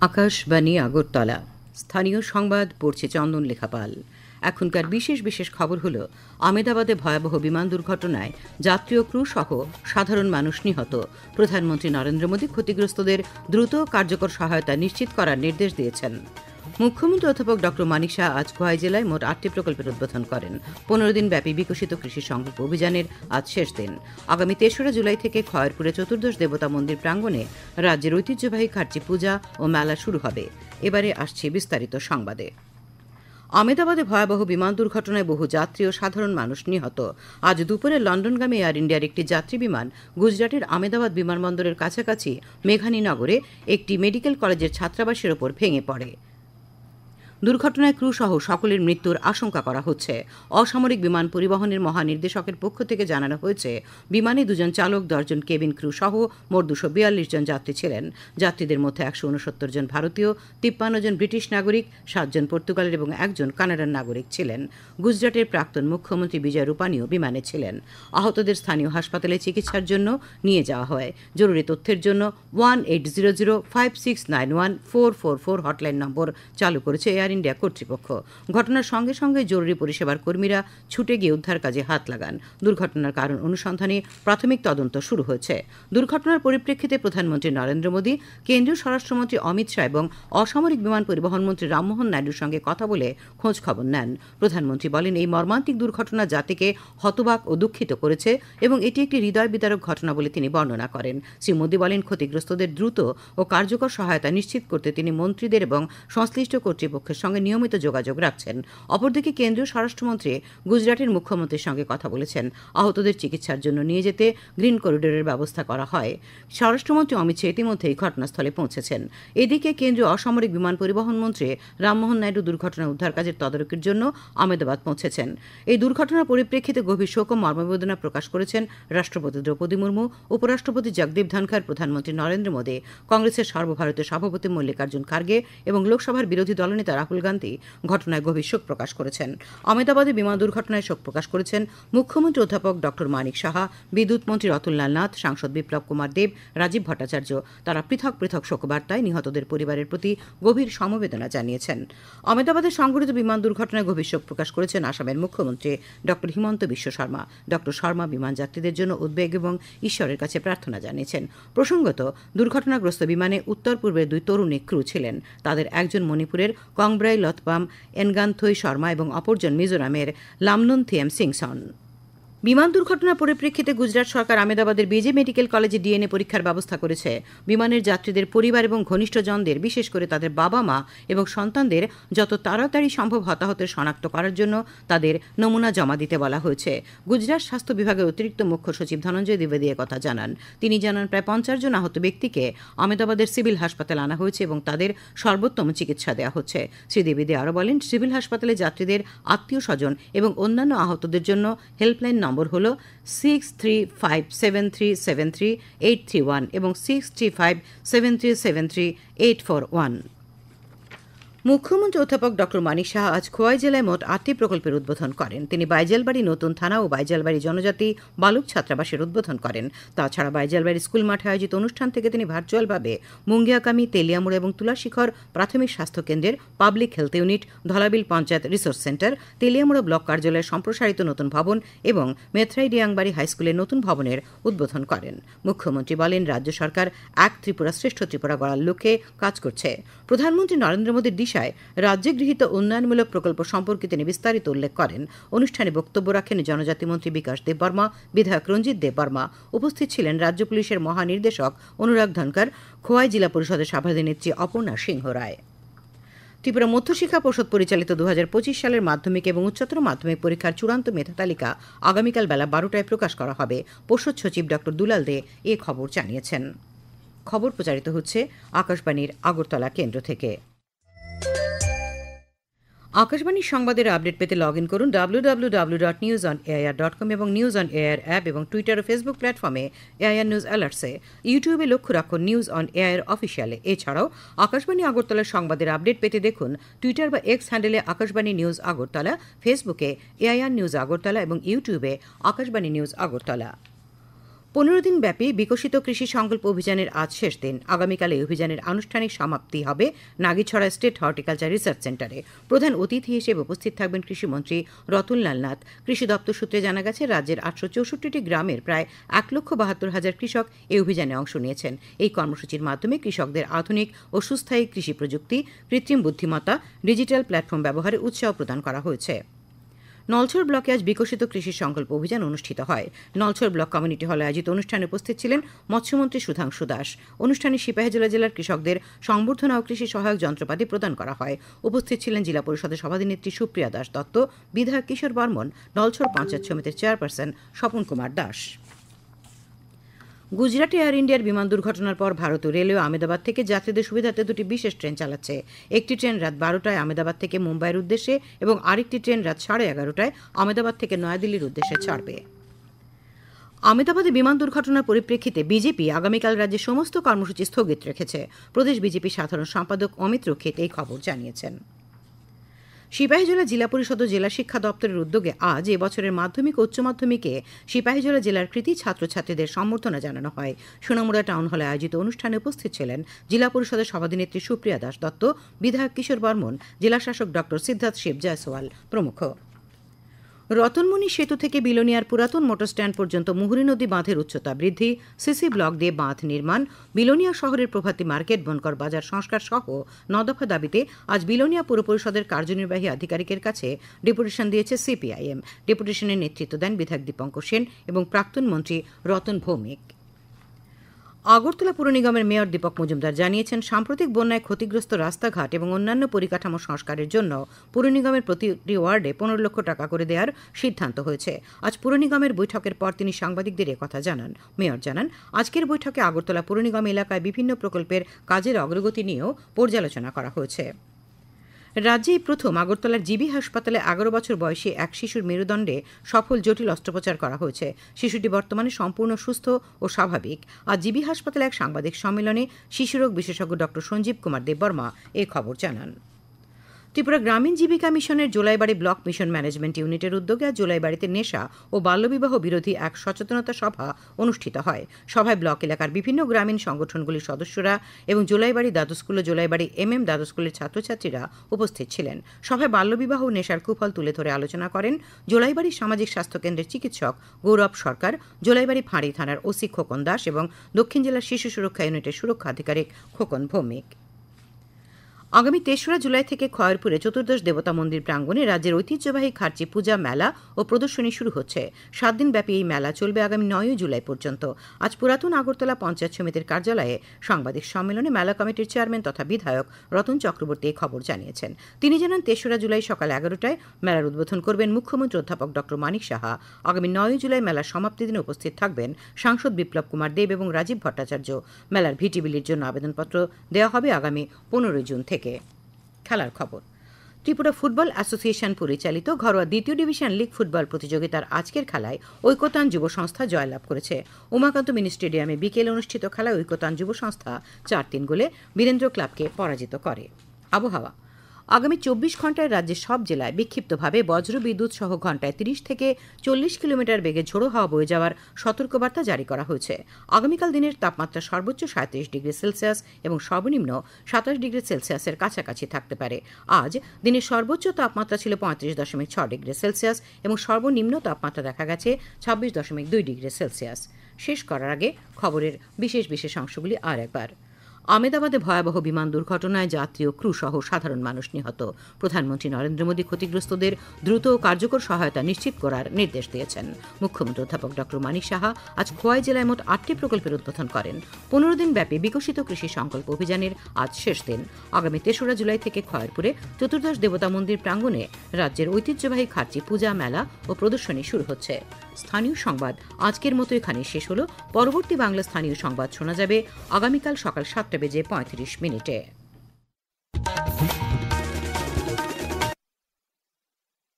আকাশবাণী আগরতলা। স্থানীয় সংবাদ পড়ছে চন্দন লেখাপাল। এখনকার বিশেষ বিশেষ খবর হলো, আহমেদাবাদে ভয়াবহ বিমান দুর্ঘটনায় যাত্রী ও ক্রু সহ সাধারণ মানুষ নিহত। প্রধানমন্ত্রী নরেন্দ্র মোদী ক্ষতিগ্রস্তদের দ্রুত কার্যকর সহায়তা নিশ্চিত করার নির্দেশ দিয়েছেন। মুখ্যমন্ত্রী অধ্যাপক ড মানিক সাহা আজ খোয়াই জেলায় মোট 8টি প্রকল্পের উদ্বোধন করেন। 15 দিন ব্যাপী বিকশিত কৃষি সংকল্প অভিযানের আজ শেষ দিন। আগামী 3রা জুলাই থেকে খয়েরপুরে চতুর্দশ দেবতা মন্দির প্রাঙ্গণে রাজ্যের ঐতিহ্যবাহী খার্চি পূজা ও মেলা শুরু হবে। এবারে আসছে বিস্তারিত সংবাদে। আহমেদাবাদে ভয়াবহ বিমান দুর্ঘটনায় বহু যাত্রী ও সাধারণ মানুষ নিহত। আজ দুপুরে লন্ডনগামী এয়ার ইন্ডিয়ার একটি যাত্রী বিমান গুজরাটের আহমেদাবাদ বিমানবন্দরের কাছাকাছি মেঘানীনগরে একটি মেডিকেল কলেজের ছাত্রাবাসের ওপর ভেঙে পড়ে। দুর্ঘটনায় ক্রু সহ সকলের মৃত্যুর আশঙ্কা করা হচ্ছে। অসামরিক বিমান পরিবহনের মহানির্দেশকের পক্ষ থেকে জানানো হয়েছে, বিমানে 2 জন চালক, 10 জন কেবিন ক্রু সহ মোট 242 জন যাত্রী ছিলেন। যাত্রীদের মধ্যে 169 জন ভারতীয়, 53 জন ব্রিটিশ নাগরিক, 7 জন পর্তুগালের এবং 1 জন কানাডার নাগরিক ছিলেন। গুজরাটের প্রাক্তন মুখ্যমন্ত্রী বিজয় রূপানীও বিমানে ছিলেন। আহতদের স্থানীয় হাসপাতালে চিকিৎসার জন্য নিয়ে যাওয়া হয়। জরুরি তথ্যের জন্য 180056914444 হটলাইন নম্বর চালু করেছে এয়ার ইন্ডিয়া কর্তৃপক্ষ। ঘটনার সঙ্গে সঙ্গে জরুরি পরিষেবার কর্মীরা ছুটে গিয়ে উদ্ধার কাজে হাত লাগান। দুর্ঘটনার কারণ অনুসন্ধানে প্রাথমিক তদন্ত শুরু হয়েছে। দুর্ঘটনার পরিপ্রেক্ষিতে প্রধানমন্ত্রী নরেন্দ্র মোদী, কেন্দ্রীয় স্বরাষ্ট্রমন্ত্রী অমিত শাহ এবং অসামরিক বিমান পরিবহন মন্ত্রী রামমোহন নাইডুর সঙ্গে কথা বলে খোঁজ খবর নেন। প্রধানমন্ত্রী বলেন, এই মর্মান্তিক দুর্ঘটনা জাতিকে হতবাক ও দুঃখিত করেছে এবং এটি একটি হৃদয় বিদারক ঘটনা বলে তিনি বর্ণনা করেন। শ্রী মোদী বলেন, ক্ষতিগ্রস্তদের দ্রুত ও কার্যকর সহায়তা নিশ্চিত করতে তিনি মন্ত্রীদের এবং সংশ্লিষ্ট কর্তৃপক্ষের সঙ্গে নিয়মিত যোগাযোগ রাখছেন। অপরদিকে কেন্দ্রীয় স্বরাষ্ট্রমন্ত্রী গুজরাটের মুখ্যমন্ত্রীর সঙ্গে কথা বলেছেন। আহতদের চিকিৎসার জন্য নিয়ে যেতে গ্রিন করিডোরের ব্যবস্থা করা হয়। স্বরাষ্ট্রমন্ত্রী অমিত শাহ ইতিমধ্যেই ঘটনাস্থলে পৌঁছেছেন। এদিকে কেন্দ্রীয় অসামরিক বিমান পরিবহন মন্ত্রী রামমোহন নাইডু দুর্ঘটনা উদ্ধার কাজের তদারকির জন্য আহমেদাবাদ পৌঁছেছেন। এই দুর্ঘটনার পরিপ্রেক্ষিতে গভীর শোক ও মর্মবেদনা প্রকাশ করেছেন রাষ্ট্রপতি দ্রৌপদী মুর্মু, উপরাষ্ট্রপতি জগদীপ ধনখড়, প্রধানমন্ত্রী নরেন্দ্র মোদী, কংগ্রেসের সর্বভারতীয় সভাপতি মল্লিকার্জুন খার্গে এবং লোকসভার বিরোধী দলনেতা রাহুল গান্ধী ঘটনায় গভীর শোক প্রকাশ করেছেন। আহমেদাবাদে বিমান দুর্ঘটনায় শোক প্রকাশ করেছেন মুখ্যমন্ত্রী অধ্যাপক ড মানিক সাহা, বিদ্যুৎ মন্ত্রী রতনলাল নাথ, সাংসদ বিপ্লব কুমার দেব, রাজীব ভট্টাচার্য। তারা পৃথক পৃথক শোকবার্তায় নিহতদের পরিবারের প্রতি গভীর সমবেদনা জানিয়েছেন। আহমেদাবাদে সংঘটিত বিমান দুর্ঘটনায় গভীর শোক প্রকাশ করেছেন আসামের মুখ্যমন্ত্রী ড হিমন্ত বিশ্ব শর্মা। ড শর্মা বিমান যাত্রীদের জন্য উদ্বেগ এবং ঈশ্বরের কাছে প্রার্থনা জানিয়েছেন। প্রসঙ্গত, দুর্ঘটনাগ্রস্ত বিমানে উত্তর পূর্বের 2 তরুণী ক্রু ছিলেন। তাদের একজন মণিপুরের কংব্রাই লতপাম এনগানথই শর্মা এবং অপরজন মিজোরামের লামনুনথিয়াম সিংসন। বিমান দুর্ঘটনার পরিপ্রেক্ষিতে গুজরাট সরকার আহমেদাবাদের বিজে মেডিকেল কলেজে ডিএনএ পরীক্ষার ব্যবস্থা করেছে। বিমানের যাত্রীদের পরিবার এবং ঘনিষ্ঠজনদের, বিশেষ করে তাদের বাবা মা এবং সন্তানদের যত তাড়াতাড়ি সম্ভব হতাহতের শনাক্ত করার জন্য তাদের নমুনা জমা দিতে বলা হয়েছে। গুজরাট স্বাস্থ্য বিভাগের অতিরিক্ত মুখ্য সচিব ধনঞ্জয় দ্বিবেদী কথা জানান। তিনি জানান, প্রায় 50 জন আহত ব্যক্তিকে আহমেদাবাদের সিভিল হাসপাতালে আনা হয়েছে এবং তাদের সর্বোত্তম চিকিৎসা দেওয়া হচ্ছে। শ্রী দ্বিবেদী আরও বলেন, সিভিল হাসপাতালে যাত্রীদের আত্মীয় স্বজন এবং অন্যান্য আহতদের জন্য হেল্পলাইন নম্বর হল 6357373831 এবং 6357373841। মুখ্যমন্ত্রী অধ্যাপক ড মানিক সাহা আজ খোয়াই জেলায় মোট 8টি প্রকল্পের উদ্বোধন করেন। তিনি বাইজালবাড়ি নতুন থানা ও বাইজালবাড়ি জনজাতি বালক ছাত্রাবাসের উদ্বোধন করেন। তাছাড়া বাইজালবাড়ি স্কুল মাঠে আয়োজিত অনুষ্ঠান থেকে তিনি ভার্চুয়ালভাবে মুঙ্গিয়াকামি, তেলিয়ামুড়া এবং তুলাশিখর প্রাথমিক স্বাস্থ্যকেন্দ্রের public health unit, Dhalabil panchayat resource centre, Teliamura block কার্যালয়ের সম্প্রসারিত নতুন ভবন এবং মেথরাইডিয়াংবাড়ি হাইস্কুলের নতুন ভবনের উদ্বোধন করেন। মুখ্যমন্ত্রী বলেন, রাজ্য সরকার এক ত্রিপুরা শ্রেষ্ঠ ত্রিপুরা গড়ার লক্ষ্যে কাজ করছে। প্রধানমন্ত্রী নরেন্দ্র মোদীর রাজ্যে গৃহীত উন্নয়নমূলক প্রকল্প সম্পর্কে তিনি বিস্তারিত উল্লেখ করেন। অনুষ্ঠানে বক্তব্য রাখেন জনজাতি মন্ত্রী বিকাশ দেববর্মা, বিধায়ক রঞ্জিত দেববর্মা। উপস্থিত ছিলেন রাজ্য পুলিশের মহানির্দেশক অনুরাগ ধনখড়, খোয়াই জেলা পরিষদের সভাধিনেত্রী অপর্ণা সিংহ রায়। ত্রিপুরা মধ্যশিক্ষা পর্ষদ পরিচালিত 2025 সালের মাধ্যমিক এবং উচ্চতর মাধ্যমিক পরীক্ষার চূড়ান্ত মেধা তালিকা আগামীকাল বেলা 12টায় প্রকাশ করা হবে। পর্ষদ সচিব ড দুলাল দে এ খবর জানিয়েছেন। খবর প্রচারিত হচ্ছে আকাশবাণীর আগরতলা কেন্দ্র থেকে। আকাশবাণীর সংবাদের আপডেট পেতে লগ ইন করুন www.newsonair.com এবং নিউজ অন এয়ার অ্যাপ এবং টুইটার ও ফেসবুক প্ল্যাটফর্মে এআইআর নিউজ অ্যালার্টসে। ইউটিউবে লক্ষ্য রাখুন নিউজ অন এয়ার অফিসিয়ালে। এছাড়াও আকাশবাণী আগরতলার সংবাদের আপডেট পেতে দেখুন টুইটার বা এক্স হ্যান্ডেলে আকাশবাণী নিউজ আগরতলা, ফেসবুকে এআইআর নিউজ আগরতলা এবং ইউটিউবে আকাশবাণী নিউজ আগরতলা। 15 দিন ব্যাপী বিকশিত কৃষি সংকল্প অভিযানের আজ শেষ দিন। আগামীকাল এই অভিযানের আনুষ্ঠানিক সমাপ্তি হবে নাগিছড়া স্টেট হর্টিকালচার রিসার্চ সেন্টারে। প্রধান অতিথি হিসেবে উপস্থিত থাকবেন কৃষিমন্ত্রী রতনলাল নাথ। কৃষি দপ্তর সূত্রে জানা গেছে, রাজ্যের 864টি গ্রামের প্রায় 1,72,000 কৃষক এই অভিযানে অংশ নিয়েছেন। এই কর্মসূচির মাধ্যমে কৃষকদের আধুনিক ও সুস্থায়ী কৃষি প্রযুক্তি, কৃত্রিম বুদ্ধিমত্তা, ডিজিটাল প্ল্যাটফর্ম ব্যবহারে উৎসাহ প্রদান করা হয়েছে। নলছর ব্লকে আজ বিকশিত কৃষি সংকল্প অভিযান অনুষ্ঠিত হয়। নলছর ব্লক কমিউনিটি হলে আয়োজিত অনুষ্ঠানে উপস্থিত ছিলেন মৎস্যমন্ত্রী সুধাংশু দাস। অনুষ্ঠানে সিপাহীজলা জেলার কৃষকদের সংবর্ধনা ও কৃষি সহায়ক যন্ত্রপাতি প্রদান করা হয়। উপস্থিত ছিলেন জেলা পরিষদের সভাধিনেত্রী সুপ্রিয়া দাস দত্ত, বিধায়ক কিশোর বর্মন, নলছর পঞ্চায়েত সমিতির চেয়ারপারসন স্বপন কুমার দাস। গুজরাট এয়ার ইন্ডিয়ার বিমান দুর্ঘটনার পর ভারতীয় রেলওয়ে আহমেদাবাদ থেকে যাত্রীদের সুবিধার্থে দুটি বিশেষ ট্রেন চালাচ্ছে। একটি ট্রেন রাত 12টায় আহমেদাবাদ থেকে মুম্বাইয়ের উদ্দেশ্যে এবং আরেকটি ট্রেন রাত 11:30টায় আহমেদাবাদ থেকে নয়াদিল্লির উদ্দেশ্যে ছাড়বে। আহমেদাবাদে বিমান দুর্ঘটনার পরিপ্রেক্ষিতে বিজেপি আগামীকাল রাজ্যের সমস্ত কর্মসূচি স্থগিত রেখেছে। প্রদেশ বিজেপি সাধারণ সম্পাদক অমিত রক্ষিত এই খবর জানিয়েছেন। সিপাহীজলা জেলা পরিষদ ও জেলা শিক্ষা দপ্তরের উদ্যোগে আজ এবছরের মাধ্যমিক ও উচ্চ মাধ্যমিকে সিপাহীজলা জেলার কৃতী ছাত্রছাত্রীদের সম্বর্ধনা জানানো হয়। সোনামুড়া টাউন হলে আয়োজিত অনুষ্ঠানে উপস্থিত ছিলেন জেলা পরিষদের সভাধিনেত্রী সুপ্রিয়া দাস দত্ত, বিধায়ক কিশোর বর্মন, জেলা শাসক ডক্টর সিদ্ধার্থ শিব জয়সওয়াল প্রমুখ। রতনমণি সেতু থেকে বিলোনিয়ার পুরাতন মোটর স্ট্যান্ড পর্যন্ত মুহুরী নদী বাঁধের উচ্চতা বৃদ্ধি, সিসি ব্লক দিয়ে বাঁধ নির্মাণ, বিলোনিয়া শহরের প্রভাতী মার্কেট, বনকর বাজার সংস্কার সহ 9 দফা দাবিতে আজ বিলোনিয়া পুর পরিষদের কার্যনির্বাহী আধিকারিকের কাছে ডেপুটেশন দিয়েছে সিপিআইএম। ডেপুটেশনের নেতৃত্ব দেন বিধায়ক দীপঙ্কর সেন এবং প্রাক্তন মন্ত্রী রতন ভৌমিক। আগরতলা পুর নিগমের মেয়র দীপক মজুমদার জানিয়েছেন, সাম্প্রতিক বন্যায় ক্ষতিগ্রস্ত রাস্তাঘাট এবং অন্যান্য পরিকাঠামো সংস্কারের জন্য পুর নিগমের প্রতিটি ওয়ার্ডে 15 লক্ষ টাকা করে দেওয়ার সিদ্ধান্ত হয়েছে। আজ পুর নিগমের বৈঠকের পর তিনি সাংবাদিকদের একথা জানান। মেয়র জানান, আজকের বৈঠকে আগরতলা পুর নিগম এলাকায় বিভিন্ন প্রকল্পের কাজের অগ্রগতি নিয়েও পর্যালোচনা করা হয়েছে। রাজ্যেই প্রথম আগরতলার জিবি হাসপাতালে 11 বছর বয়সী এক শিশুর মেরুদণ্ডে সফল জটিল অস্ত্রোপচার করা হয়েছে। শিশুটি বর্তমানে সম্পূর্ণ সুস্থ ও স্বাভাবিক। আজ জিবি হাসপাতালে এক সাংবাদিক সম্মেলনে শিশুরোগ বিশেষজ্ঞ ডক্টর সঞ্জীব কুমার দেববর্মা এই খবর জানান। ত্রিপুরা গ্রামীণ জীবিকা মিশনের জোলাইবাড়ি ব্লক মিশন ম্যানেজমেন্ট ইউনিটের উদ্যোগে আজ জোলাইবাড়িতে নেশা ও বাল্যবিবাহ বিরোধী এক সচেতনতা সভা অনুষ্ঠিত হয়। সভায় ব্লক এলাকার বিভিন্ন গ্রামীণ সংগঠনগুলির সদস্যরা এবং জোলাইবাড়ি দ্বাদশ স্কুল ও জোলাইবাড়ি MM দ্বাদশ স্কুলের ছাত্রছাত্রীরা উপস্থিত ছিলেন। সভায় বাল্যবিবাহ ও নেশার কুফল তুলে ধরে আলোচনা করেন জোলাইবাড়ি সামাজিক স্বাস্থ্য কেন্দ্রের চিকিৎসক গৌরব সরকার, জোলাইবাড়ি ফাঁড়ি থানার ওসি খোকন দাস এবং দক্ষিণ জেলার শিশু সুরক্ষা ইউনিটের সুরক্ষা আধিকারিক খোকন ভৌমিক। আগামী 3রা জুলাই থেকে খয়েরপুরে চতুর্দশ দেবতা মন্দির প্রাঙ্গণে রাজ্যের ঐতিহ্যবাহী খার্চি পূজা, মেলা ও প্রদর্শনী শুরু হচ্ছে। 7 দিনব্যাপী এই মেলা চলবে আগামী 9 জুলাই পর্যন্ত। আজ পুরাতন আগরতলা পঞ্চায়েত সমিতির কার্যালয়ে সাংবাদিক সম্মেলনে মেলা কমিটির চেয়ারম্যান তথা বিধায়ক রতন চক্রবর্তী এই খবর জানিয়েছেন। তিনি জানান, 3রা জুলাই সকাল 11টায় মেলার উদ্বোধন করবেন মুখ্যমন্ত্রী অধ্যাপক ডক্টর মানিক সাহা। আগামী 9 জুলাই মেলার সমাপ্তি দিনে উপস্থিত থাকবেন সাংসদ বিপ্লব কুমার দেব এবং রাজীব ভট্টাচার্য। মেলার ভিটিবিলির জন্য আবেদনপত্র দেওয়া হবে আগামী 15 জুন থেকে। খেলার খবর। ত্রিপুরা ফুটবল অ্যাসোসিয়েশন পরিচালিত ঘরোয়া দ্বিতীয় ডিভিশন লীগ ফুটবল প্রতিযোগিতার আজকের খেলায় ঐকতান যুব সংস্থা জয়লাভ করেছে। উমাকান্ত মিনি স্টেডিয়ামে বিকেলে অনুষ্ঠিত খেলায় ঐকতান যুব সংস্থা 4-3 গোলে বীরেন্দ্র ক্লাবকে পরাজিত করে। আবহাওয়া। আগামী 24 ঘণ্টায় রাজ্যের সব জেলায় বিক্ষিপ্তভাবে বজ্রবিদ্যুৎ সহ ঘণ্টায় 30 থেকে 40 কিলোমিটার বেগে ঝোড়ো হাওয়া বয়ে যাওয়ার সতর্কবার্তা জারি করা হয়েছে। আগামীকাল দিনের তাপমাত্রা সর্বোচ্চ 37 ডিগ্রি সেলসিয়াস এবং সর্বনিম্ন 27 ডিগ্রি সেলসিয়াসের কাছাকাছি থাকতে পারে। আজ দিনের সর্বোচ্চ তাপমাত্রা ছিল 35.6 ডিগ্রি সেলসিয়াস এবং সর্বনিম্ন তাপমাত্রা দেখা গেছে 26.2 ডিগ্রি সেলসিয়াস। শেষ করার আগে খবরের বিশেষ অংশগুলি আর একবার। আহমেদাবাদে ভয়াবহ বিমান দুর্ঘটনায় যাত্রী ও ক্রু সহ সাধারণ মানুষ নিহত। প্রধানমন্ত্রী নরেন্দ্র মোদী ক্ষতিগ্রস্তদের দ্রুত ও কার্যকর সহায়তা নিশ্চিত করার নির্দেশ দিয়েছেন। মুখ্যমন্ত্রী অধ্যাপক ডক্টর মানিক সাহা আজ খোয়াই জেলায় মোট 8টি প্রকল্পের উদ্বোধন করেন। 15 দিন ব্যাপী বিকশিত কৃষি সংকল্প অভিযানের আজ শেষ দিন। আগামী 3রা জুলাই থেকে খয়েরপুরে চতুর্দশ দেবতা মন্দির প্রাঙ্গণে রাজ্যের ঐতিহ্যবাহী খার্চি পূজা, মেলা ও প্রদর্শনী শুরু হচ্ছে। স্থানীয় সংবাদ আজকের মতো এখানে শেষ হলো। পরবর্তী বাংলা স্থানীয় সংবাদ শোনা যাবে আগামীকাল সকাল 7:35 মিনিটে।